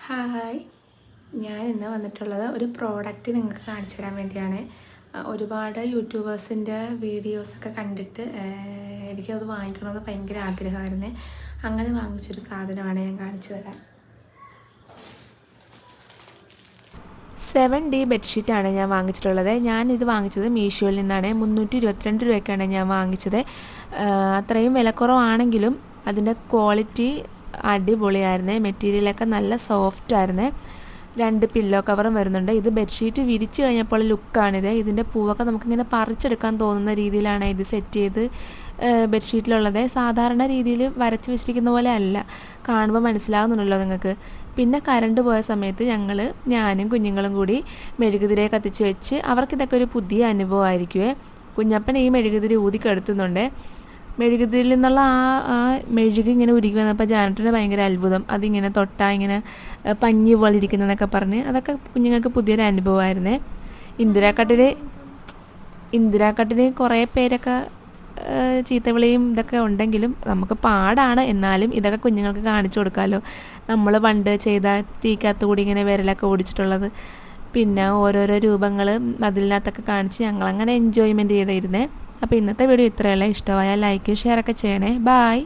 Hi, ഞാൻ ഇന്ന് വന്നിട്ടുള്ളത് ഒരു പ്രോഡക്റ്റ് നിങ്ങൾക്ക് കാണിച്ചു തരാൻ വേണ്ടിയാണ്. ഒരുപാട് യൂട്യൂബേഴ്സിൻ്റെ വീഡിയോസൊക്കെ കണ്ടിട്ട് എനിക്കത് വാങ്ങിക്കണമെന്ന് ഭയങ്കര ആഗ്രഹമായിരുന്നു. അങ്ങനെ വാങ്ങിച്ചൊരു സാധനമാണ് ഞാൻ കാണിച്ചു തരാം. 7D ബെഡ്ഷീറ്റാണ് ഞാൻ വാങ്ങിച്ചിട്ടുള്ളത്. ഞാനിത് വാങ്ങിച്ചത് മീഷോയിൽ നിന്നാണ്. 322 രൂപയ്ക്കാണ് ഞാൻ വാങ്ങിച്ചത്. അത്രയും വിലക്കുറവാണെങ്കിലും അതിൻ്റെ ക്വാളിറ്റി അടിപൊളിയായിരുന്നു. മെറ്റീരിയലൊക്കെ നല്ല സോഫ്റ്റ് ആയിരുന്നു. 2 പില്ലോ കവറും വരുന്നുണ്ട്. ഇത് ബെഡ്ഷീറ്റ് വിരിച്ച് കഴിഞ്ഞപ്പോൾ ലുക്കാണിത്. ഇതിൻ്റെ പൂവൊക്കെ നമുക്കിങ്ങനെ പറിച്ചെടുക്കാൻ തോന്നുന്ന രീതിയിലാണ് ഇത് സെറ്റ് ചെയ്ത് ബെഡ്ഷീറ്റിലുള്ളത്. സാധാരണ രീതിയിൽ വരച്ച് വെച്ചിരിക്കുന്ന പോലെ അല്ല, കാണുമ്പോൾ മനസ്സിലാകുന്നുണ്ടല്ലോ നിങ്ങൾക്ക്. പിന്നെ കറണ്ട് പോയ സമയത്ത് ഞാനും കുഞ്ഞുങ്ങളും കൂടി മെഴുകുതിരിയെ കത്തിച്ച് വെച്ച് അവർക്കിതൊക്കെ ഒരു പുതിയ അനുഭവമായിരിക്കുമേ. കുഞ്ഞപ്പൻ ഈ മെഴുകുതിരി ഊതിക്കെടുത്തുന്നുണ്ട്. മെഴുകുതിരിയിൽ നിന്നുള്ള ആ മെഴുകി ഇങ്ങനെ ഉരുകി വന്നപ്പോൾ ജാനറ്റിന് ഭയങ്കര അത്ഭുതം. അതിങ്ങനെ തൊട്ടാൽ ഇങ്ങനെ പഞ്ഞി പോലെ ഇരിക്കുന്നതെന്നൊക്കെ പറഞ്ഞ് അതൊക്കെ കുഞ്ഞുങ്ങൾക്ക് പുതിയൊരു അനുഭവമായിരുന്നേ. ഇന്ദിരാക്കട്ടിന് കുറേ പേരൊക്കെ ചീത്തവിളിയും ഇതൊക്കെ ഉണ്ടെങ്കിലും നമുക്ക് പാടാണ്. എന്നാലും ഇതൊക്കെ കുഞ്ഞുങ്ങൾക്ക് കാണിച്ചു കൊടുക്കാമല്ലോ. നമ്മൾ പണ്ട് ചെയ്ത തീക്കകത്ത് കൂടി ഇങ്ങനെ വിരലൊക്കെ ഓടിച്ചിട്ടുള്ളത്, പിന്നെ ഓരോരോ രൂപങ്ങൾ അതിനകത്തൊക്കെ കാണിച്ച് ഞങ്ങളങ്ങനെ എൻജോയ്മെൻറ്റ് ചെയ്തിരുന്നേ. അപ്പോൾ ഇന്നത്തെ വീഡിയോ ഇത്രയല്ല. ഇഷ്ടമായാൽ ലൈക്കും ഷെയറൊക്കെ ചെയ്യണേ. ബായ്.